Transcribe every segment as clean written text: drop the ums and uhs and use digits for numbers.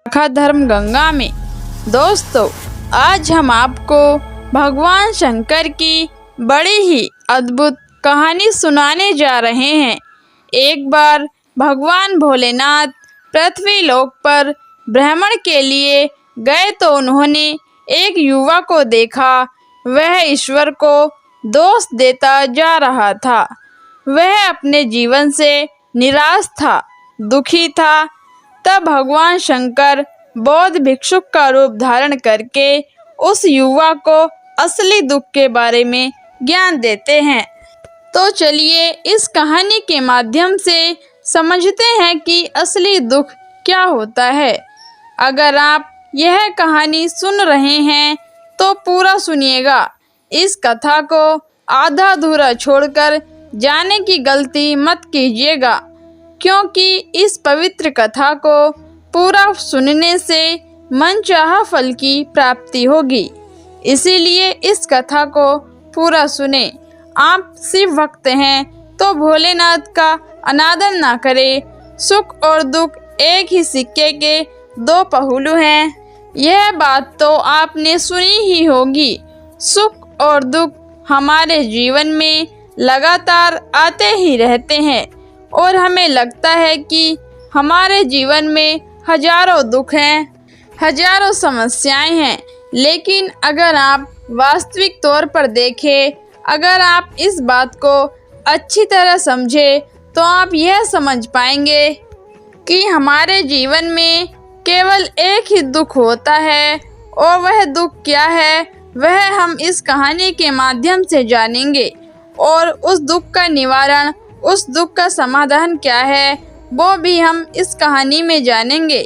शाखा धर्म गंगा में। दोस्तों, आज हम आपको भगवान शंकर की बड़ी ही अद्भुत कहानी सुनाने जा रहे हैं। एक बार भगवान भोलेनाथ पृथ्वी लोक पर भ्रमण के लिए गए तो उन्होंने एक युवा को देखा। वह ईश्वर को दोष देता जा रहा था। वह अपने जीवन से निराश था, दुखी था। तब भगवान शंकर बौद्ध भिक्षुक का रूप धारण करके उस युवा को असली दुख के बारे में ज्ञान देते हैं। तो चलिए इस कहानी के माध्यम से समझते हैं कि असली दुख क्या होता है। अगर आप यह कहानी सुन रहे हैं तो पूरा सुनिएगा। इस कथा को आधा अधूरा छोड़कर जाने की गलती मत कीजिएगा, क्योंकि इस पवित्र कथा को पूरा सुनने से मनचाहा फल की प्राप्ति होगी। इसीलिए इस कथा को पूरा सुने। आप शिव भक्त हैं तो भोलेनाथ का अनादर ना करें। सुख और दुख एक ही सिक्के के दो पहलू हैं। यह बात तो आपने सुनी ही होगी। सुख और दुख हमारे जीवन में लगातार आते ही रहते हैं और हमें लगता है कि हमारे जीवन में हजारों दुख हैं, हजारों समस्याएं हैं। लेकिन अगर आप वास्तविक तौर पर देखें, अगर आप इस बात को अच्छी तरह समझें, तो आप यह समझ पाएंगे कि हमारे जीवन में केवल एक ही दुख होता है। और वह दुख क्या है, वह हम इस कहानी के माध्यम से जानेंगे। और उस दुख का निवारण, उस दुख का समाधान क्या है, वो भी हम इस कहानी में जानेंगे।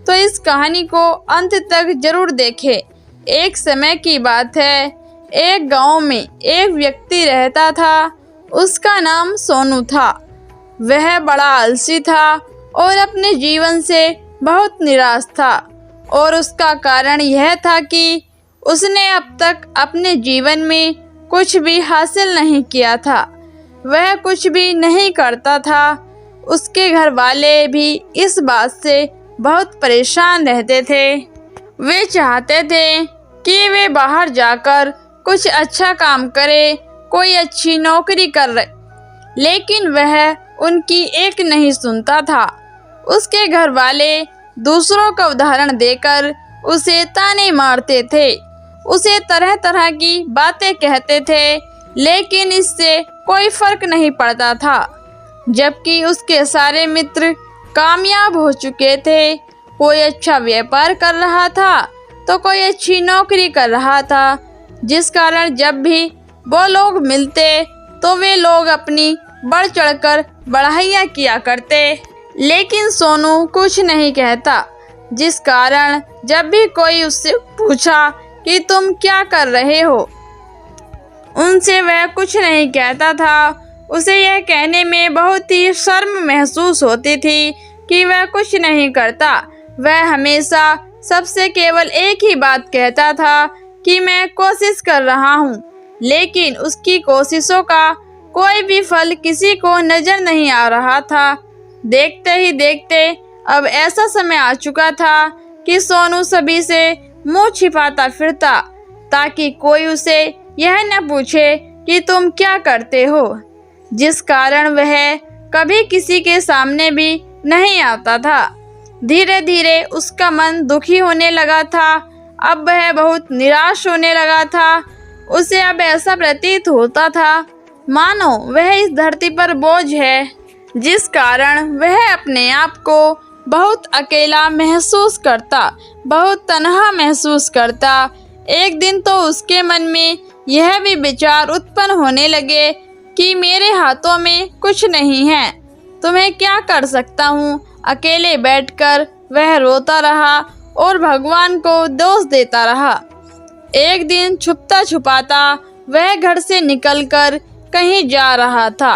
तो इस कहानी को अंत तक जरूर देखें। एक समय की बात है, एक गांव में एक व्यक्ति रहता था। उसका नाम सोनू था। वह बड़ा आलसी था और अपने जीवन से बहुत निराश था। और उसका कारण यह था कि उसने अब तक अपने जीवन में कुछ भी हासिल नहीं किया था। वह कुछ भी नहीं करता था। उसके घर वाले भी इस बात से बहुत परेशान रहते थे। वे चाहते थे कि वे बाहर जाकर कुछ अच्छा काम करे, कोई अच्छी नौकरी कर, लेकिन वह उनकी एक नहीं सुनता था। उसके घर वाले दूसरों का उदाहरण देकर उसे ताने मारते थे, उसे तरह तरह की बातें कहते थे, लेकिन इससे कोई फर्क नहीं पड़ता था। जबकि उसके सारे मित्र कामयाब हो चुके थे। कोई अच्छा व्यापार कर रहा था तो कोई अच्छी नौकरी कर रहा था, जिस कारण जब भी वो लोग मिलते तो वे लोग अपनी बढ़ चढ़कर बढ़ाइयाँ किया करते। लेकिन सोनू कुछ नहीं कहता, जिस कारण जब भी कोई उससे पूछा कि तुम क्या कर रहे हो, उनसे वह कुछ नहीं कहता था। उसे यह कहने में बहुत ही शर्म महसूस होती थी कि वह कुछ नहीं करता। वह हमेशा सबसे केवल एक ही बात कहता था कि मैं कोशिश कर रहा हूँ, लेकिन उसकी कोशिशों का कोई भी फल किसी को नजर नहीं आ रहा था। देखते ही देखते अब ऐसा समय आ चुका था कि सोनू सभी से मुंह छिपाता फिरता, ताकि कोई उसे यह न पूछे कि तुम क्या करते हो, जिस कारण वह कभी किसी के सामने भी नहीं आता था। धीरे धीरे उसका मन दुखी होने लगा था। अब वह बहुत निराश होने लगा था। उसे अब ऐसा प्रतीत होता था मानो वह इस धरती पर बोझ है, जिस कारण वह अपने आप को बहुत अकेला महसूस करता, बहुत तन्हा महसूस करता। एक दिन तो उसके मन में यह भी विचार उत्पन्न होने लगे कि मेरे हाथों में कुछ नहीं है, तो मैं क्या कर सकता हूँ। अकेले बैठकर वह रोता रहा और भगवान को दोष देता रहा। एक दिन छुपता छुपाता वह घर से निकलकर कहीं जा रहा था।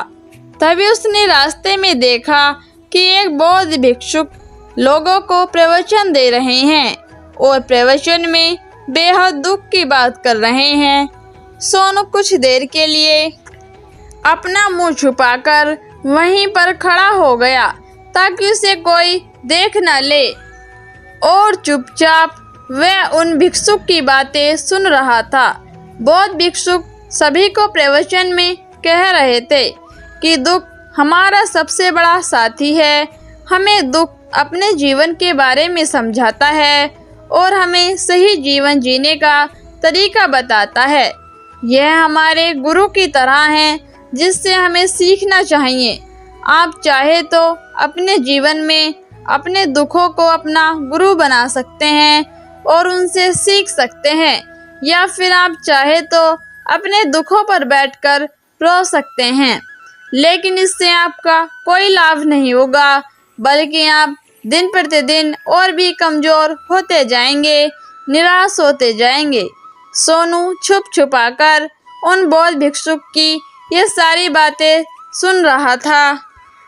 तभी उसने रास्ते में देखा कि एक बौद्ध भिक्षुक लोगों को प्रवचन दे रहे हैं और प्रवचन में बेहद दुख की बात कर रहे हैं। सोनू कुछ देर के लिए अपना मुंह छुपाकर वहीं पर खड़ा हो गया, ताकि उसे कोई देख न ले। और चुपचाप वह उन भिक्षुक की बातें सुन रहा था। बौद्ध भिक्षुक सभी को प्रवचन में कह रहे थे कि दुख हमारा सबसे बड़ा साथी है। हमें दुख अपने जीवन के बारे में समझाता है और हमें सही जीवन जीने का तरीका बताता है। यह हमारे गुरु की तरह है जिससे हमें सीखना चाहिए। आप चाहे तो अपने जीवन में अपने दुखों को अपना गुरु बना सकते हैं और उनसे सीख सकते हैं, या फिर आप चाहे तो अपने दुखों पर बैठकर रो सकते हैं, लेकिन इससे आपका कोई लाभ नहीं होगा, बल्कि आप दिन प्रतिदिन और भी कमज़ोर होते जाएंगे, निराश होते जाएंगे। सोनू छुप छुपाकर उन बौद्ध भिक्षुक की ये सारी बातें सुन रहा था।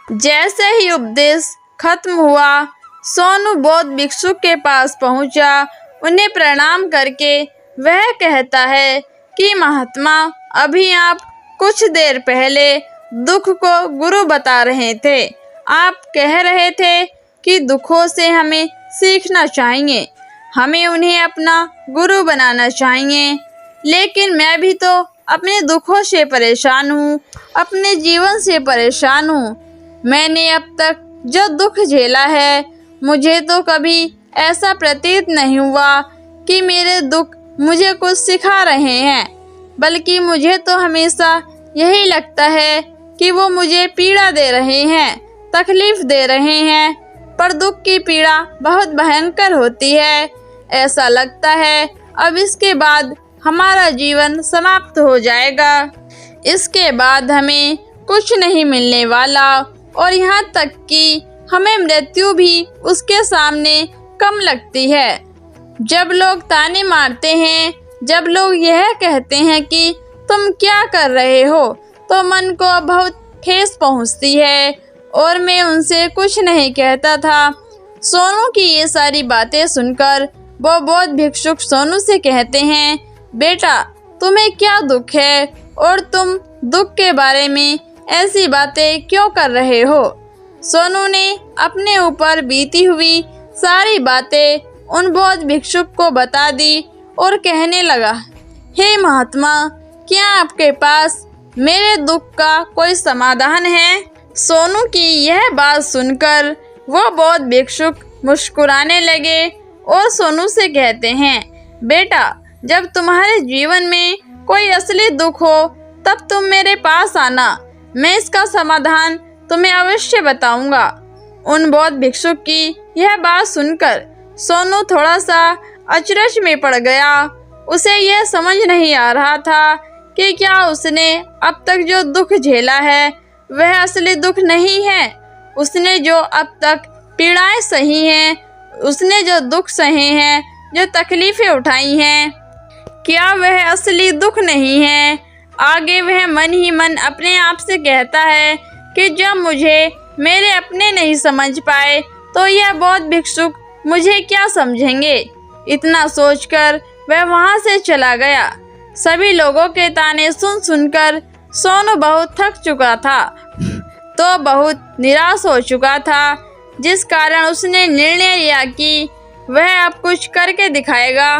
जैसे ही उपदेश खत्म हुआ, सोनू बौद्ध भिक्षुक के पास पहुंचा। उन्हें प्रणाम करके वह कहता है कि महात्मा, अभी आप कुछ देर पहले दुख को गुरु बता रहे थे। आप कह रहे थे कि दुखों से हमें सीखना चाहिए, हमें उन्हें अपना गुरु बनाना चाहिए। लेकिन मैं भी तो अपने दुखों से परेशान हूँ, अपने जीवन से परेशान हूँ। मैंने अब तक जो दुख झेला है, मुझे तो कभी ऐसा प्रतीत नहीं हुआ कि मेरे दुख मुझे कुछ सिखा रहे हैं, बल्कि मुझे तो हमेशा यही लगता है कि वो मुझे पीड़ा दे रहे हैं, तकलीफ दे रहे हैं। पर दुख की पीड़ा बहुत भयंकर होती है। ऐसा लगता है अब इसके बाद हमारा जीवन समाप्त हो जाएगा, इसके बाद हमें कुछ नहीं मिलने वाला, और यहाँ तक कि हमें मृत्यु भी उसके सामने कम लगती है। जब लोग ताने मारते हैं, जब लोग यह कहते हैं कि तुम क्या कर रहे हो, तो मन को बहुत ठेस पहुँचती है, और मैं उनसे कुछ नहीं कहता था। सोनू की ये सारी बातें सुनकर वो बौद्ध भिक्षुक सोनू से कहते हैं, बेटा, तुम्हें क्या दुख है और तुम दुख के बारे में ऐसी बातें क्यों कर रहे हो? सोनू ने अपने ऊपर बीती हुई सारी बातें उन बौद्ध भिक्षुक को बता दी और कहने लगा, हे महात्मा, क्या आपके पास मेरे दुख का कोई समाधान है? सोनू की यह बात सुनकर वो बौद्ध भिक्षुक मुस्कुराने लगे और सोनू से कहते हैं, बेटा, जब तुम्हारे जीवन में कोई असली दुख हो तब तुम मेरे पास आना, मैं इसका समाधान तुम्हें अवश्य बताऊंगा। उन बौद्ध भिक्षुक की यह बात सुनकर सोनू थोड़ा सा अचरज में पड़ गया। उसे यह समझ नहीं आ रहा था कि क्या उसने अब तक जो दुख झेला है वह असली दुख नहीं है। उसने जो अब तक पीड़ाएं सही हैं, उसने जो दुख सहे हैं, जो तकलीफ़ें उठाई हैं, क्या वह असली दुख नहीं है? आगे वह मन ही मन अपने आप से कहता है कि जब मुझे मेरे अपने नहीं समझ पाए तो यह बौद्ध भिक्षुक मुझे क्या समझेंगे। इतना सोचकर वह वहाँ से चला गया। सभी लोगों के ताने सुन सुनकर सोनू बहुत थक चुका था, तो बहुत निराश हो चुका था, जिस कारण उसने निर्णय लिया कि वह अब कुछ करके दिखाएगा।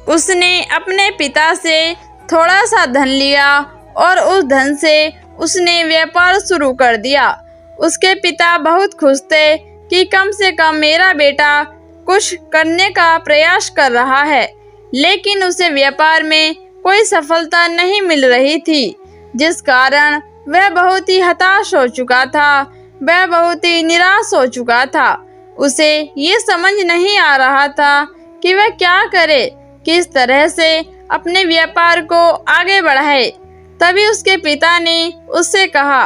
उसने अपने पिता से थोड़ा सा धन लिया और उस धन से उसने व्यापार शुरू कर दिया। उसके पिता बहुत खुश थे कि कम से कम मेरा बेटा कुछ करने का प्रयास कर रहा है, लेकिन उसे व्यापार में कोई सफलता नहीं मिल रही थी, जिस कारण वह बहुत ही हताश हो चुका था, वह बहुत ही निराश हो चुका था। उसे ये समझ नहीं आ रहा था कि वह क्या करे, किस तरह से अपने व्यापार को आगे बढ़ाए। तभी उसके पिता ने उससे कहा,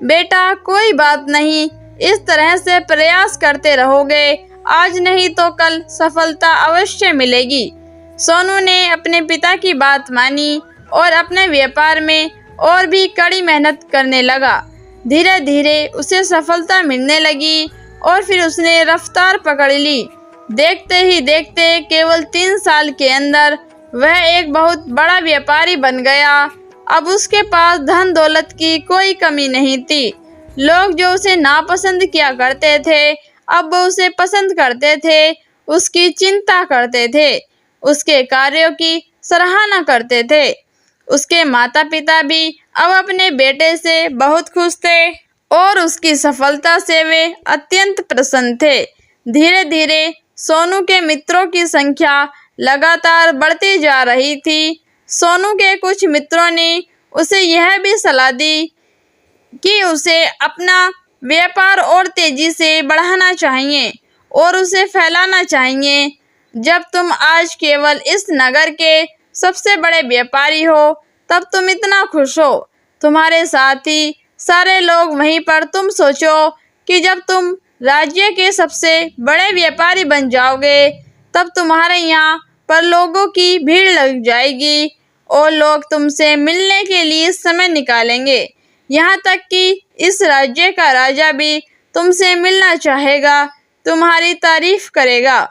बेटा, कोई बात नहीं, इस तरह से प्रयास करते रहोगे, आज नहीं तो कल सफलता अवश्य मिलेगी। सोनू ने अपने पिता की बात मानी और अपने व्यापार में और भी कड़ी मेहनत करने लगा। धीरे धीरे उसे सफलता मिलने लगी और फिर उसने रफ्तार पकड़ ली। देखते ही देखते केवल 3 साल के अंदर वह एक बहुत बड़ा व्यापारी बन गया। अब उसके पास धन दौलत की कोई कमी नहीं थी। लोग जो उसे नापसंद किया करते थे, अब वो उसे पसंद करते थे उसकी चिंता करते थे, उसके कार्यों की सराहना करते थे। उसके माता पिता भी अब अपने बेटे से बहुत खुश थे और उसकी सफलता से वे अत्यंत प्रसन्न थे। धीरे धीरे सोनू के मित्रों की संख्या लगातार बढ़ती जा रही थी। सोनू के कुछ मित्रों ने उसे यह भी सलाह दी कि उसे अपना व्यापार और तेजी से बढ़ाना चाहिए और उसे फैलाना चाहिए। जब तुम आज केवल इस नगर के सबसे बड़े व्यापारी हो, तब तुम इतना खुश हो। तुम्हारे साथ ही सारे लोग वहीं पर तुम सोचो कि जब तुम राज्य के सबसे बड़े व्यापारी बन जाओगे, तब तुम्हारे यहाँ पर लोगों की भीड़ लग जाएगी और लोग तुमसे मिलने के लिए समय निकालेंगे। यहाँ तक कि इस राज्य का राजा भी तुमसे मिलना चाहेगा, तुम्हारी तारीफ करेगा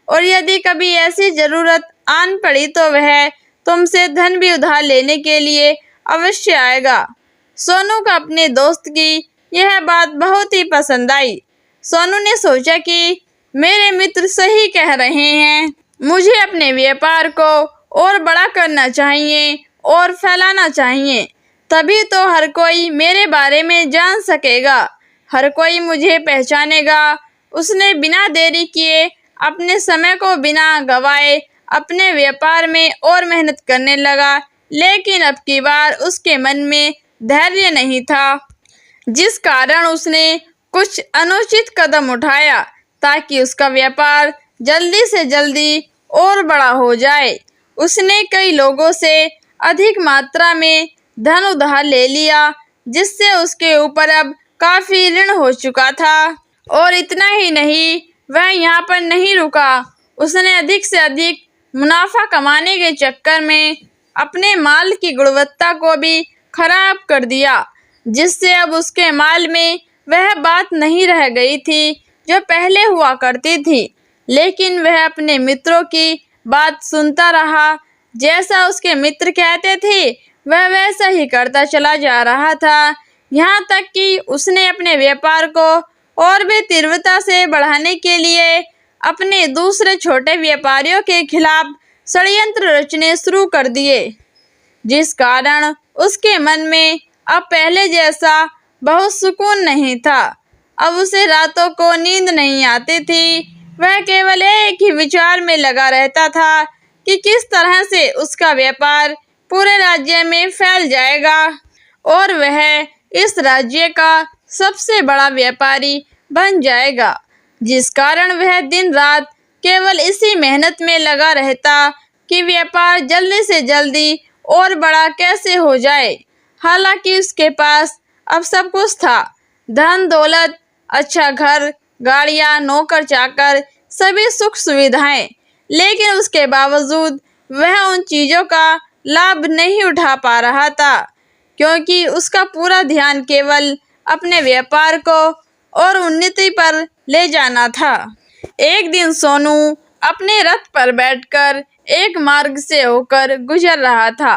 और यदि कभी ऐसी जरूरत आन पड़ी तो वह तुमसे धन भी उधार लेने के लिए अवश्य आएगा। सोनू को अपने दोस्त की यह बात बहुत ही पसंद आई। सोनू ने सोचा कि मेरे मित्र सही कह रहे हैं, मुझे अपने व्यापार को और बड़ा करना चाहिए और फैलाना चाहिए, तभी तो हर कोई मेरे बारे में जान सकेगा, हर कोई मुझे पहचानेगा। उसने बिना देरी किए अपने समय को बिना गवाए अपने व्यापार में और मेहनत करने लगा, लेकिन अब की बार उसके मन में धैर्य नहीं था, जिस कारण उसने कुछ अनुचित कदम उठाया ताकि उसका व्यापार जल्दी से जल्दी और बड़ा हो जाए। उसने कई लोगों से अधिक मात्रा में धन उधार ले लिया, जिससे उसके ऊपर अब काफी ऋण हो चुका था। और इतना ही नहीं, वह यहाँ पर नहीं रुका, उसने अधिक से अधिक मुनाफा कमाने के चक्कर में अपने माल की गुणवत्ता को भी खराब कर दिया, जिससे अब उसके माल में वह बात नहीं रह गई थी जो पहले हुआ करती थी। लेकिन वह अपने मित्रों की बात सुनता रहा, जैसा उसके मित्र कहते थे वह वैसा ही करता चला जा रहा था। यहाँ तक कि उसने अपने व्यापार को और भी तीव्रता से बढ़ाने के लिए अपने दूसरे छोटे व्यापारियों के खिलाफ षड्यंत्र रचने शुरू कर दिए, जिस कारण उसके मन में अब पहले जैसा बहुत सुकून नहीं था। अब उसे रातों को नींद नहीं आती थी, वह केवल एक ही विचार में लगा रहता था कि किस तरह से उसका व्यापार पूरे राज्य में फैल जाएगा और वह इस राज्य का सबसे बड़ा व्यापारी बन जाएगा, जिस कारण वह दिन रात केवल इसी मेहनत में लगा रहता कि व्यापार जल्दी से जल्दी और बड़ा कैसे हो जाए। हालांकि उसके पास अब सब कुछ था, धन दौलत, अच्छा घर, गाड़ियां, नौकर चाकर, सभी सुख सुविधाएं, लेकिन उसके बावजूद वह उन चीजों का लाभ नहीं उठा पा रहा था, क्योंकि उसका पूरा ध्यान केवल अपने व्यापार को और उन्नति पर ले जाना था। एक दिन सोनू अपने रथ पर बैठकर एक मार्ग से होकर गुजर रहा था।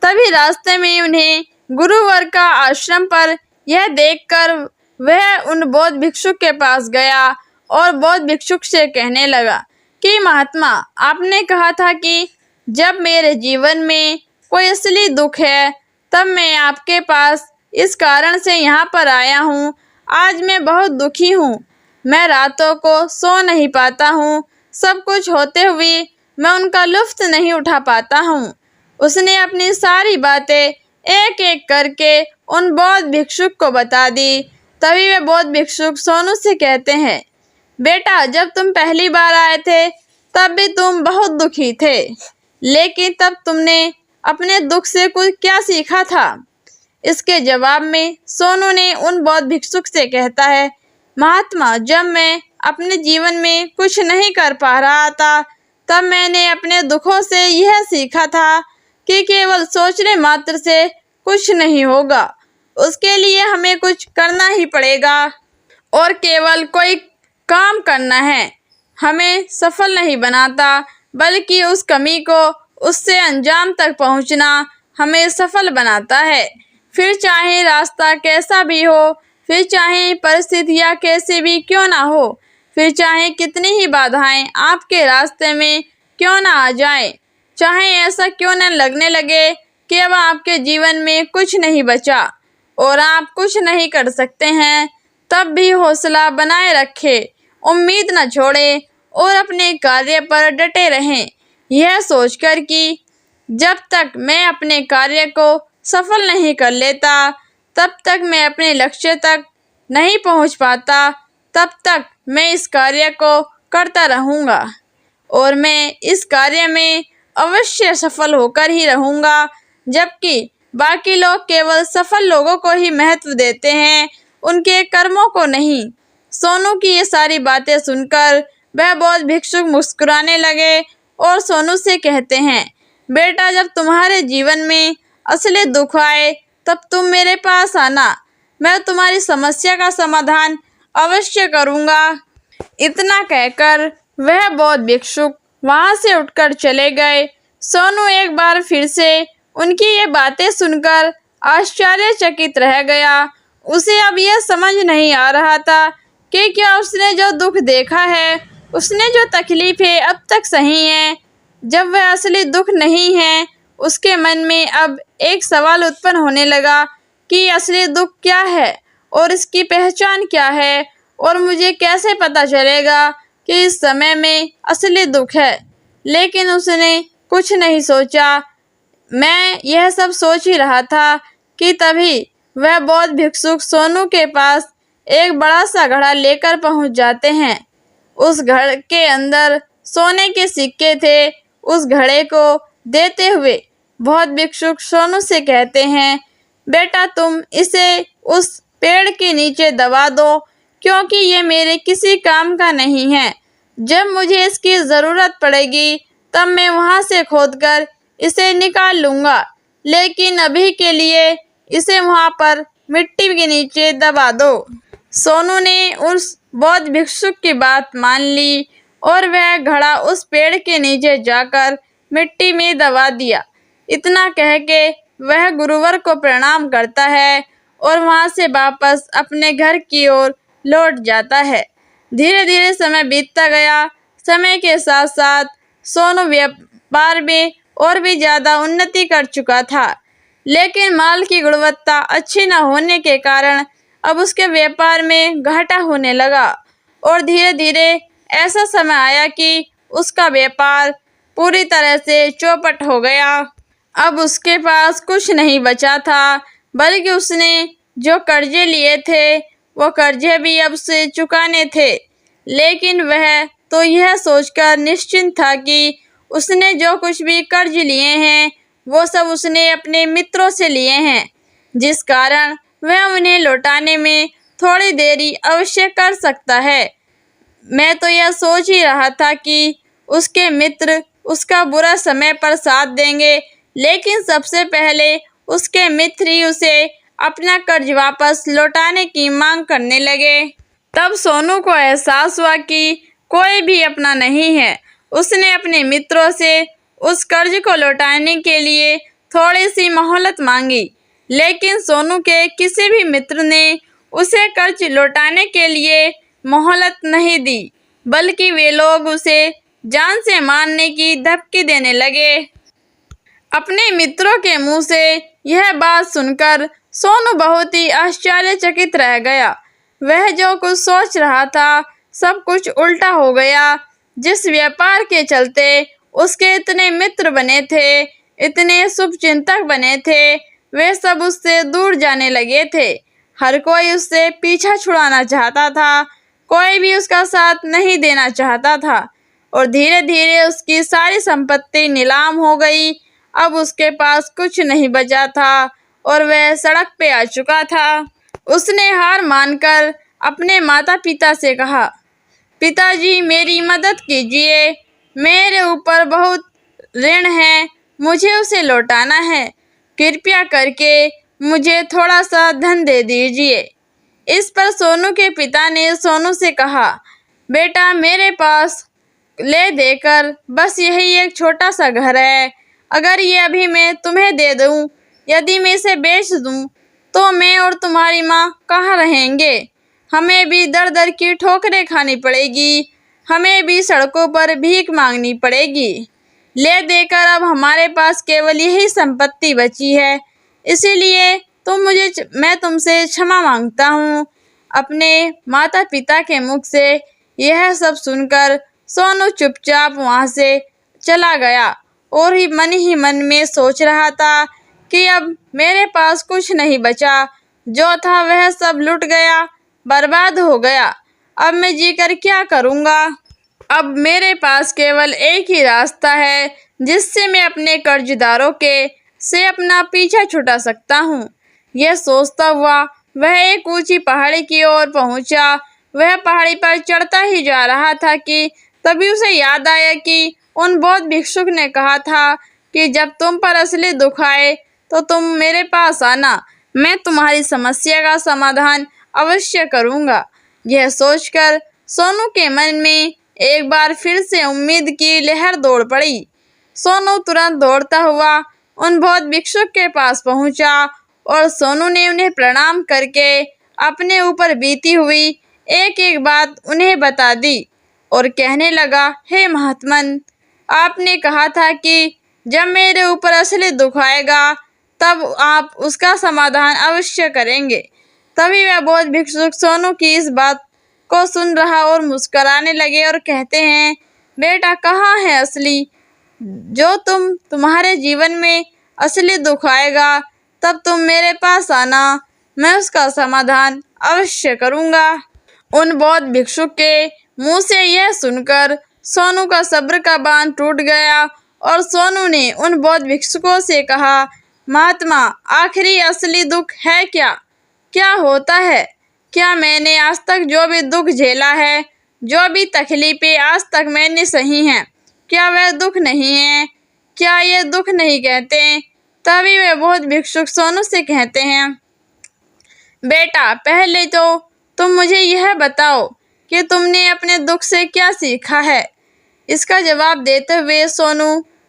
तभी रास्ते में उन्हें गुरुवर का आश्रम पर यह देखकर वह उन बौद्ध भिक्षुक के पास गया और बौद्ध भिक्षुक से कहने लगा कि महात्मा, आपने कहा था कि जब मेरे जीवन में कोई असली दुख है तब मैं आपके पास इस कारण से यहाँ पर आया हूँ। आज मैं बहुत दुखी हूँ, मैं रातों को सो नहीं पाता हूँ, सब कुछ होते हुए मैं उनका लुत्फ नहीं उठा पाता हूँ। उसने अपनी सारी बातें एक एक करके उन बौद्ध भिक्षुक को बता दी। तभी वे बौद्ध भिक्षुक सोनू से कहते हैं, बेटा, जब तुम पहली बार आए थे तब भी तुम बहुत दुखी थे, लेकिन तब तुमने अपने दुख से कुछ क्या सीखा था? इसके जवाब में सोनू ने उन बौद्ध भिक्षुक से कहता है, महात्मा, जब मैं अपने जीवन में कुछ नहीं कर पा रहा था तब मैंने अपने दुखों से यह सीखा था कि केवल सोचने मात्र से कुछ नहीं होगा, उसके लिए हमें कुछ करना ही पड़ेगा और केवल कोई काम करना है हमें सफल नहीं बनाता, बल्कि उस कमी को उससे अंजाम तक पहुंचना हमें सफल बनाता है। फिर चाहे रास्ता कैसा भी हो, फिर चाहे परिस्थितियां कैसे भी क्यों ना हो, फिर चाहे कितनी ही बाधाएं आपके रास्ते में क्यों ना आ जाएं, चाहे ऐसा क्यों न लगने लगे कि अब आपके जीवन में कुछ नहीं बचा और आप कुछ नहीं कर सकते हैं, तब भी हौसला बनाए रखें, उम्मीद न छोड़ें और अपने कार्य पर डटे रहें, यह सोचकर कि जब तक मैं अपने कार्य को सफल नहीं कर लेता, तब तक मैं अपने लक्ष्य तक नहीं पहुंच पाता, तब तक मैं इस कार्य को करता रहूंगा और मैं इस कार्य में अवश्य सफल होकर ही रहूंगा। जबकि बाकी लोग केवल सफल लोगों को ही महत्व देते हैं, उनके कर्मों को नहीं। सोनू की ये सारी बातें सुनकर वह बौद्ध भिक्षुक मुस्कुराने लगे और सोनू से कहते हैं, बेटा, जब तुम्हारे जीवन में असली दुख आए तब तुम मेरे पास आना, मैं तुम्हारी समस्या का समाधान अवश्य करूंगा। इतना कहकर वह बौद्ध भिक्षुक वहां से उठकर चले गए। सोनू एक बार फिर से उनकी ये बातें सुनकर आश्चर्यचकित रह गया। उसे अब यह समझ नहीं आ रहा था कि क्या उसने जो दुख देखा है, उसने जो तकलीफें अब तक सही हैं, जब वह असली दुख नहीं है। उसके मन में अब एक सवाल उत्पन्न होने लगा कि असली दुख क्या है और इसकी पहचान क्या है और मुझे कैसे पता चलेगा कि इस समय में असली दुख है। लेकिन उसने कुछ नहीं सोचा। मैं यह सब सोच ही रहा था कि तभी वह बौद्ध भिक्षुक सोनू के पास एक बड़ा सा घड़ा लेकर पहुंच जाते हैं। उस घड़े के अंदर सोने के सिक्के थे। उस घड़े को देते हुए बौद्ध भिक्षुक सोनू से कहते हैं, बेटा, तुम इसे उस पेड़ के नीचे दबा दो, क्योंकि ये मेरे किसी काम का नहीं है। जब मुझे इसकी ज़रूरत पड़ेगी तब मैं वहाँ से खोदकर इसे निकाल लूँगा, लेकिन अभी के लिए इसे वहाँ पर मिट्टी के नीचे दबा दो। सोनू ने उस बौद्ध भिक्षुक की बात मान ली और वह घड़ा उस पेड़ के नीचे जाकर मिट्टी में दबा दिया। इतना कह के वह गुरुवर को प्रणाम करता है और वहाँ से वापस अपने घर की ओर लौट जाता है। धीरे धीरे समय बीतता गया। समय के साथ साथ सोनू व्यापार में और भी ज़्यादा उन्नति कर चुका था, लेकिन माल की गुणवत्ता अच्छी न होने के कारण अब उसके व्यापार में घाटा होने लगा और धीरे धीरे ऐसा समय आया कि उसका व्यापार पूरी तरह से चौपट हो गया। अब उसके पास कुछ नहीं बचा था, बल्कि उसने जो कर्जे लिए थे वो कर्जे भी अब से चुकाने थे। लेकिन वह तो यह सोचकर निश्चिंत था कि उसने जो कुछ भी कर्ज लिए हैं वो सब उसने अपने मित्रों से लिए हैं, जिस कारण वह उन्हें लौटाने में थोड़ी देरी अवश्य कर सकता है। मैं तो यह सोच ही रहा था कि उसके मित्र उसका बुरा समय पर साथ देंगे, लेकिन सबसे पहले उसके मित्र ही उसे अपना कर्ज वापस लौटाने की मांग करने लगे। तब सोनू को एहसास हुआ कि कोई भी अपना नहीं है। उसने अपने मित्रों से उस कर्ज को लौटाने के लिए थोड़ी सी मोहलत मांगी, लेकिन सोनू के किसी भी मित्र ने उसे कर्ज लौटाने के लिए मोहलत नहीं दी, बल्कि वे लोग उसे जान से मारने की धमकी देने लगे। अपने मित्रों के मुंह से यह बात सुनकर सोनू बहुत ही आश्चर्यचकित रह गया। वह जो कुछ सोच रहा था सब कुछ उल्टा हो गया। जिस व्यापार के चलते उसके इतने मित्र बने थे, इतने शुभचिंतक बने थे, वे सब उससे दूर जाने लगे थे। हर कोई उससे पीछा छुड़ाना चाहता था, कोई भी उसका साथ नहीं देना चाहता था और धीरे धीरे उसकी सारी संपत्ति नीलाम हो गई। अब उसके पास कुछ नहीं बचा था और वह सड़क पे आ चुका था। उसने हार मानकर अपने माता पिता से कहा, पिताजी, मेरी मदद कीजिए, मेरे ऊपर बहुत ऋण है, मुझे उसे लौटाना है, कृपया करके मुझे थोड़ा सा धन दे दीजिए। इस पर सोनू के पिता ने सोनू से कहा, बेटा, मेरे पास ले देकर बस यही एक छोटा सा घर है। अगर ये अभी मैं तुम्हें दे दूं, यदि मैं इसे बेच दूं, तो मैं और तुम्हारी माँ कहाँ रहेंगे। हमें भी दर दर की ठोकरें खानी पड़ेगी, हमें भी सड़कों पर भीख मांगनी पड़ेगी। ले देकर अब हमारे पास केवल यही संपत्ति बची है, इसीलिए मैं तुमसे क्षमा मांगता हूँ। अपने माता पिता के मुख से यह सब सुनकर सोनू चुपचाप वहाँ से चला गया और ही मन में सोच रहा था कि अब मेरे पास कुछ नहीं बचा, जो था वह सब लुट गया, बर्बाद हो गया। अब मैं जीकर क्या करूँगा? अब मेरे पास केवल एक ही रास्ता है जिससे मैं अपने कर्जदारों के से अपना पीछा छुड़ा सकता हूँ। यह सोचता हुआ वह एक ऊंची पहाड़ी की ओर पहुंचा। वह पहाड़ी पर चढ़ता ही जा रहा था कि तभी उसे याद आया कि उन बौद्ध भिक्षुक ने कहा था कि जब तुम पर असली दुख आए तो तुम मेरे पास आना, मैं तुम्हारी समस्या का समाधान अवश्य करूँगा। यह सोचकर सोनू के मन में एक बार फिर से उम्मीद की लहर दौड़ पड़ी। सोनू तुरंत दौड़ता हुआ उन बौद्ध भिक्षुक के पास पहुंचा और सोनू ने उन्हें प्रणाम करके अपने ऊपर बीती हुई एक एक बात उन्हें बता दी और कहने लगा, हे महात्मन, आपने कहा था कि जब मेरे ऊपर असली दुख आएगा तब आप उसका समाधान अवश्य करेंगे। तभी वह बौद्ध भिक्षुक सोनू की इस बात को सुन रहा और मुस्कुराने लगे और कहते हैं, बेटा, कहाँ है असली जो तुम्हारे जीवन में असली दुख आएगा तब तुम मेरे पास आना, मैं उसका समाधान अवश्य करूँगा। उन बौद्ध भिक्षुक के मुंह से यह सुनकर सोनू का सब्र का बांध टूट गया और सोनू ने उन बौद्ध भिक्षुकों से कहा, महात्मा, आखिरी असली दुख है क्या? क्या होता है? क्या मैंने आज तक जो भी दुख झेला है, जो भी तकलीफें आज तक मैंने सही हैं, क्या वह दुख नहीं है? क्या ये दुख नहीं कहते? तभी वे बौद्ध भिक्षुक सोनू से कहते हैं, बेटा, पहले तो तुम मुझे यह बताओ कि तुमने अपने दुख से क्या सीखा है। इसका जवाब देते हुए सोनू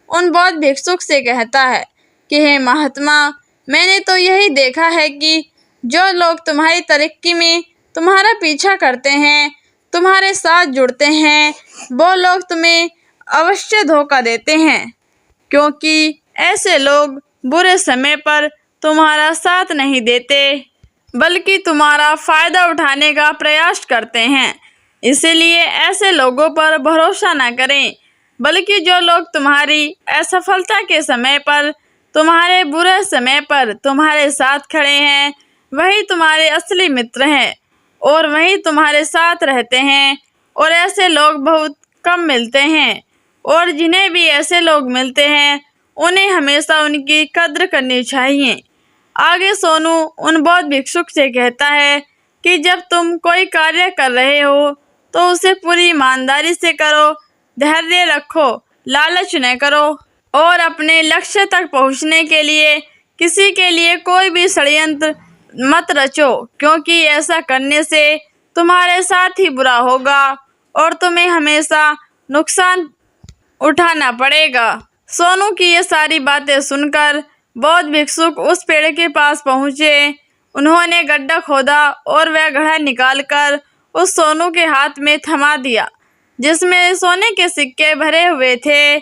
उन बौद्ध भिक्षुक से कहता है कि हे महात्मा, मैंने तो यही देखा है कि जो लोग तुम्हारी तरक्की में तुम्हारा पीछा करते हैं, तुम्हारे साथ जुड़ते हैं, वो लोग तुम्हें अवश्य धोखा देते हैं, क्योंकि ऐसे लोग बुरे समय पर तुम्हारा साथ नहीं देते बल्कि तुम्हारा फायदा उठाने का प्रयास करते हैं। इसीलिए ऐसे लोगों पर भरोसा न करें, बल्कि जो लोग तुम्हारी असफलता के समय पर, तुम्हारे बुरे समय पर तुम्हारे साथ खड़े हैं, वही तुम्हारे असली मित्र हैं और वही तुम्हारे साथ रहते हैं। और ऐसे लोग बहुत कम मिलते हैं और जिन्हें भी ऐसे लोग मिलते हैं उन्हें हमेशा उनकी कद्र करनी चाहिए। आगे सोनू उन बौद्ध भिक्षुक से कहता है कि जब तुम कोई कार्य कर रहे हो तो उसे पूरी ईमानदारी से करो, धैर्य रखो, लालच न करो और अपने लक्ष्य तक पहुंचने के लिए किसी के लिए कोई भी षड्यंत्र मत रचो, क्योंकि ऐसा करने से तुम्हारे साथ ही बुरा होगा और तुम्हें हमेशा नुकसान उठाना पड़ेगा। सोनू की ये सारी बातें सुनकर बौद्ध भिक्षुक उस पेड़ के पास पहुँचे। उन्होंने गड्ढा खोदा और वह घड़ा निकालकर उस सोनू के हाथ में थमा दिया, जिसमें सोने के सिक्के भरे हुए थे।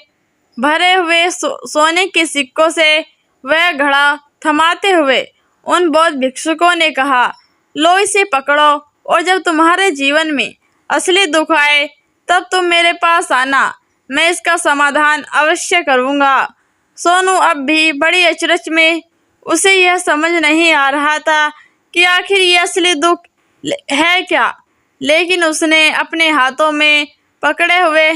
भरे हुए सोने के सिक्कों से वह घड़ा थमाते हुए उन बौद्ध भिक्षुकों ने कहा, लो इसे पकड़ो और जब तुम्हारे जीवन में असली दुख आए तब तुम मेरे पास आना, मैं इसका समाधान अवश्य करूँगा। सोनू अब भी बड़ी अचरज में, उसे यह समझ नहीं आ रहा था कि आखिर ये असली दुख है क्या, लेकिन उसने अपने हाथों में पकड़े हुए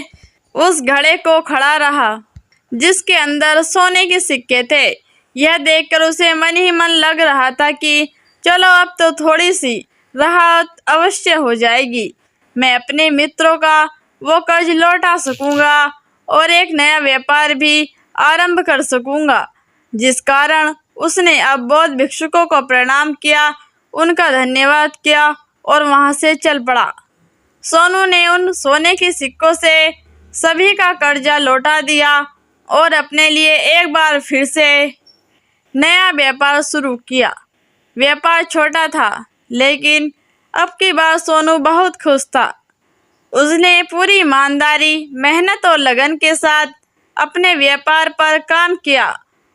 उस घड़े को खड़ा रहा जिसके अंदर सोने के सिक्के थे। यह देखकर उसे मन ही मन लग रहा था कि चलो अब तो थोड़ी सी राहत अवश्य हो जाएगी, मैं अपने मित्रों का वो कर्ज लौटा सकूंगा और एक नया व्यापार भी आरंभ कर सकूंगा। जिस कारण उसने अब बौद्ध भिक्षुकों को प्रणाम किया, उनका धन्यवाद किया और वहां से चल पड़ा। सोनू ने उन सोने के सिक्कों से सभी का कर्जा लौटा दिया और अपने लिए एक बार फिर से नया व्यापार शुरू किया। व्यापार छोटा था, लेकिन अब की बार सोनू बहुत खुश था। उसने पूरी ईमानदारी, मेहनत और लगन के साथ अपने व्यापार पर काम किया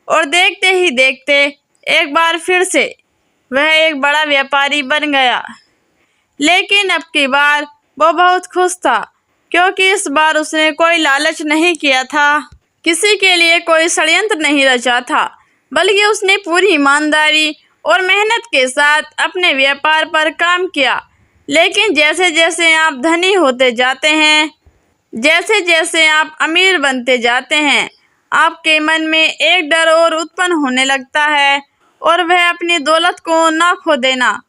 और देखते ही देखते एक बार फिर से वह एक बड़ा व्यापारी बन गया। लेकिन अब की बार वो बहुत खुश था, क्योंकि इस बार उसने कोई लालच नहीं किया था, किसी के लिए कोई षड्यंत्र नहीं रचा था, बल्कि उसने पूरी ईमानदारी और मेहनत के साथ अपने व्यापार पर काम किया। लेकिन जैसे जैसे आप धनी होते जाते हैं, जैसे जैसे आप अमीर बनते जाते हैं, आपके मन में एक डर और उत्पन्न होने लगता है, और वह अपनी दौलत को ना खो देना,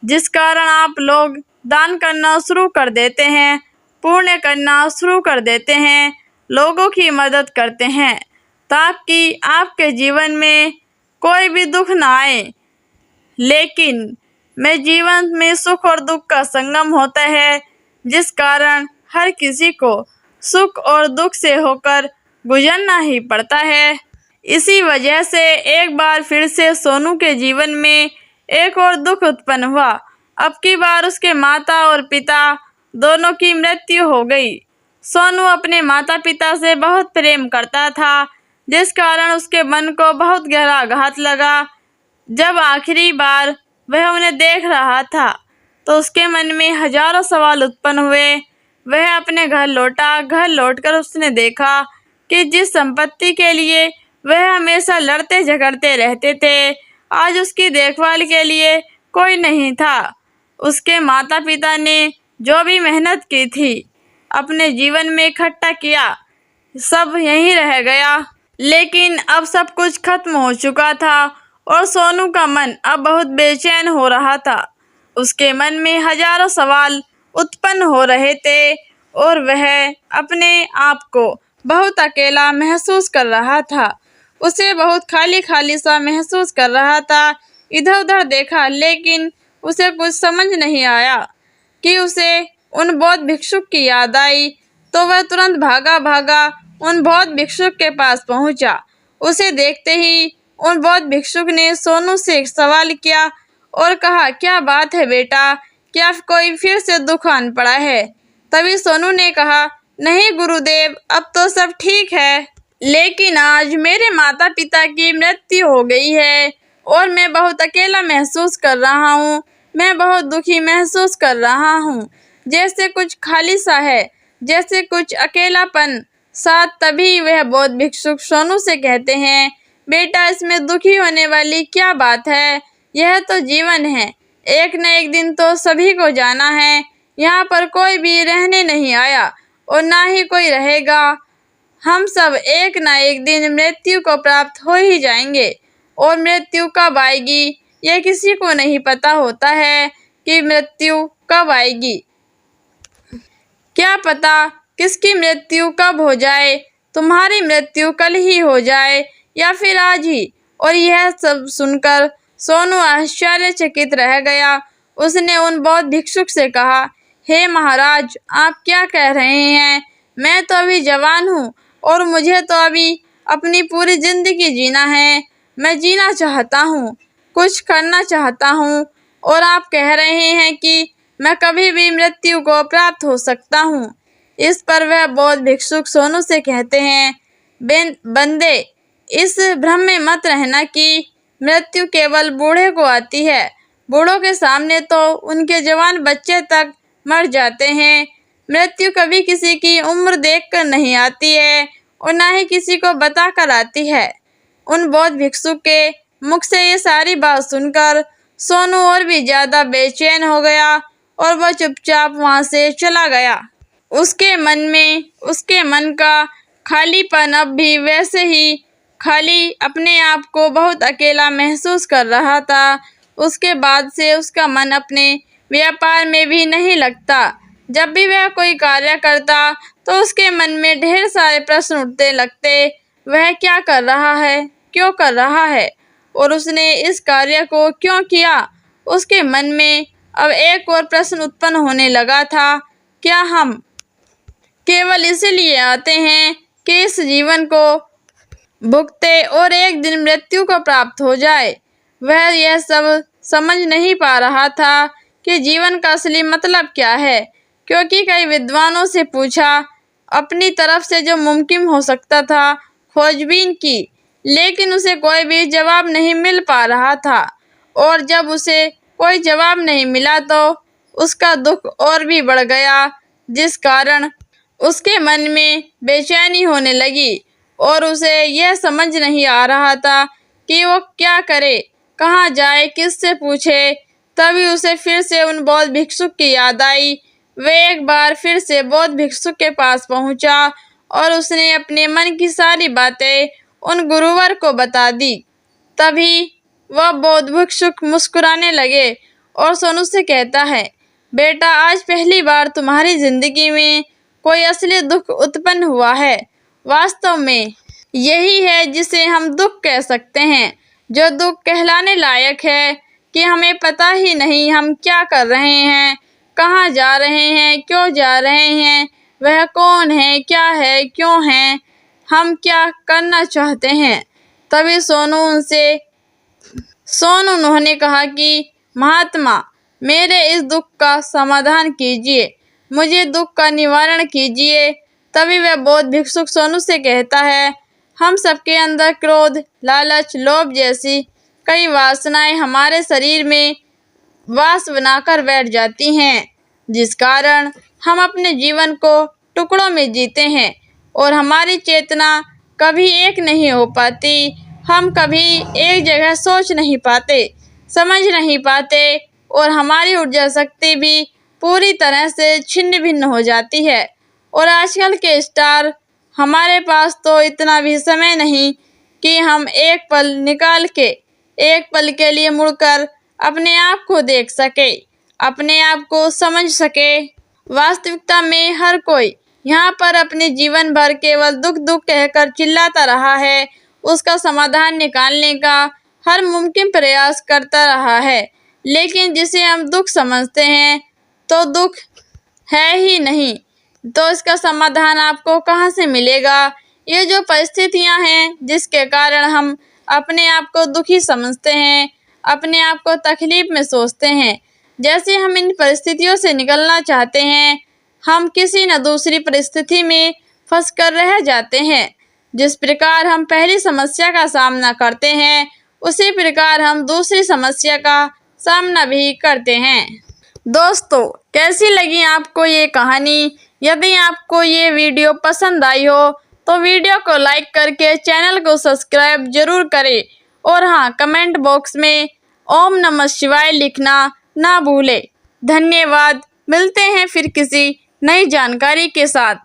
जिस कारण आप लोग दान करना शुरू कर देते हैं, पुण्य करना शुरू कर देते हैं, लोगों की मदद करते हैं, ताकि आपके जीवन में कोई भी दुख ना आए। लेकिन में जीवन में सुख और दुख का संगम होता है, जिस कारण हर किसी को सुख और दुख से होकर गुजरना ही पड़ता है। इसी वजह से एक बार फिर से सोनू के जीवन में एक और दुख उत्पन्न हुआ। अब की बार उसके माता और पिता दोनों की मृत्यु हो गई। सोनू अपने माता पिता से बहुत प्रेम करता था, जिस कारण उसके मन को बहुत गहरा आघात लगा। जब आखिरी बार वह उन्हें देख रहा था, तो उसके मन में हजारों सवाल उत्पन्न हुए। वह अपने घर लौटा। घर लौटकर उसने देखा कि जिस संपत्ति के लिए वह हमेशा लड़ते झगड़ते रहते थे, आज उसकी देखभाल के लिए कोई नहीं था। उसके माता पिता ने जो भी मेहनत की थी, अपने जीवन में इकट्ठा किया, सब यहीं रह गया। लेकिन अब सब कुछ खत्म हो चुका था और सोनू का मन अब बहुत बेचैन हो रहा था। उसके मन में हजारों सवाल उत्पन्न हो रहे थे और वह अपने आप को बहुत अकेला महसूस कर रहा था। उसे बहुत खाली खाली सा महसूस कर रहा था। इधर उधर देखा, लेकिन उसे कुछ समझ नहीं आया कि उसे उन बौद्ध भिक्षुक की याद आई, तो वह तुरंत भागा भागा उन बौद्ध भिक्षुक के पास पहुंचा। उसे देखते ही उन बौद्ध भिक्षुक ने सोनू से एक सवाल किया और कहा, क्या बात है बेटा, क्या कोई फिर से दुख आन पड़ा है? तभी सोनू ने कहा, नहीं गुरुदेव, अब तो सब ठीक है, लेकिन आज मेरे माता पिता की मृत्यु हो गई है और मैं बहुत अकेला महसूस कर रहा हूँ। मैं बहुत दुखी महसूस कर रहा हूँ, जैसे कुछ खाली सा है, जैसे कुछ अकेलापन साथ। तभी वह बौद्ध भिक्षुक सोनू से कहते हैं, बेटा, इसमें दुखी होने वाली क्या बात है? यह तो जीवन है, एक न एक दिन तो सभी को जाना है। यहाँ पर कोई भी रहने नहीं आया और ना ही कोई रहेगा। हम सब एक न एक दिन मृत्यु को प्राप्त हो ही जाएंगे, और मृत्यु कब आएगी यह किसी को नहीं पता होता है कि मृत्यु कब आएगी। क्या पता किसकी मृत्यु कब हो जाए, तुम्हारी मृत्यु कल ही हो जाए या फिर आज ही। और यह सब सुनकर सोनू आश्चर्यचकित रह गया। उसने उन बौद्ध भिक्षुक से कहा, हे महाराज, आप क्या कह रहे हैं? मैं तो अभी जवान हूँ और मुझे तो अभी अपनी पूरी जिंदगी जीना है। मैं जीना चाहता हूँ, कुछ करना चाहता हूँ, और आप कह रहे हैं कि मैं कभी भी मृत्यु को प्राप्त हो सकता हूँ। इस पर वह बौद्ध भिक्षुक सोनू से कहते हैं, बंदे, इस भ्रम में मत रहना कि मृत्यु केवल बूढ़े को आती है। बूढ़ों के सामने तो उनके जवान बच्चे तक मर जाते हैं। मृत्यु कभी किसी की उम्र देखकर नहीं आती है और ना ही किसी को बताकर आती है। उन बौद्ध भिक्षुक के मुख से ये सारी बात सुनकर सोनू और भी ज्यादा बेचैन हो गया और वह चुपचाप वहां से चला गया। उसके मन का खालीपन अब भी वैसे ही खाली, अपने आप को बहुत अकेला महसूस कर रहा था। उसके बाद से उसका मन अपने व्यापार में भी नहीं लगता। जब भी वह कोई कार्य करता तो उसके मन में ढेर सारे प्रश्न उठने लगते। वह क्या कर रहा है, क्यों कर रहा है, और उसने इस कार्य को क्यों किया? उसके मन में अब एक और प्रश्न उत्पन्न होने लगा था, क्या हम केवल इसलिए आते हैं कि इस जीवन को भुगते और एक दिन मृत्यु को प्राप्त हो जाए? वह यह सब समझ नहीं पा रहा था कि जीवन का असली मतलब क्या है, क्योंकि कई विद्वानों से पूछा, अपनी तरफ से जो मुमकिन हो सकता था खोजबीन की, लेकिन उसे कोई भी जवाब नहीं मिल पा रहा था। और जब उसे कोई जवाब नहीं मिला तो उसका दुख और भी बढ़ गया, जिस कारण उसके मन में बेचैनी होने लगी और उसे यह समझ नहीं आ रहा था कि वो क्या करे, कहाँ जाए, किससे पूछे। तभी उसे फिर से उन बौद्ध भिक्षुक की याद आई। वे एक बार फिर से बौद्ध भिक्षुक के पास पहुंचा और उसने अपने मन की सारी बातें उन गुरुवर को बता दी। तभी वह बौद्ध भिक्षुक मुस्कुराने लगे और सोनू से कहता है, बेटा, आज पहली बार तुम्हारी जिंदगी में कोई असली दुख उत्पन्न हुआ है। वास्तव में यही है जिसे हम दुख कह सकते हैं, जो दुख कहलाने लायक है कि हमें पता ही नहीं हम क्या कर रहे हैं, कहाँ जा रहे हैं, क्यों जा रहे हैं, वह कौन है, क्या है, क्यों है, हम क्या करना चाहते हैं। तभी उन्होंने कहा कि महात्मा, मेरे इस दुख का समाधान कीजिए, मुझे दुख का निवारण कीजिए। तभी वह बौद्ध भिक्षुक सोनू से कहता है, हम सबके अंदर क्रोध, लालच, लोभ जैसी कई वासनाएं हमारे शरीर में वास बनाकर बैठ जाती हैं, जिस कारण हम अपने जीवन को टुकड़ों में जीते हैं और हमारी चेतना कभी एक नहीं हो पाती। हम कभी एक जगह सोच नहीं पाते, समझ नहीं पाते और हमारी ऊर्जा शक्ति भी पूरी तरह से छिन्न भिन्न हो जाती है। और आजकल के स्टार, हमारे पास तो इतना भी समय नहीं कि हम एक पल निकाल के, एक पल के लिए मुड़कर अपने आप को देख सके, अपने आप को समझ सके। वास्तविकता में हर कोई यहाँ पर अपने जीवन भर केवल दुख दुख कहकर चिल्लाता रहा है, उसका समाधान निकालने का हर मुमकिन प्रयास करता रहा है, लेकिन जिसे हम दुख समझते हैं तो दुख है ही नहीं, तो इसका समाधान आपको कहाँ से मिलेगा। ये जो परिस्थितियाँ हैं जिसके कारण हम अपने आप को दुखी समझते हैं, अपने आप को तकलीफ में सोचते हैं, जैसे हम इन परिस्थितियों से निकलना चाहते हैं, हम किसी न दूसरी परिस्थिति में फंस कर रह जाते हैं। जिस प्रकार हम पहली समस्या का सामना करते हैं, उसी प्रकार हम दूसरी समस्या का सामना भी करते हैं। दोस्तों, कैसी लगी आपको ये कहानी? यदि आपको ये वीडियो पसंद आई हो तो वीडियो को लाइक करके चैनल को सब्सक्राइब जरूर करें और हाँ, कमेंट बॉक्स में ओम नमः शिवाय लिखना ना भूलें। धन्यवाद। मिलते हैं फिर किसी नई जानकारी के साथ।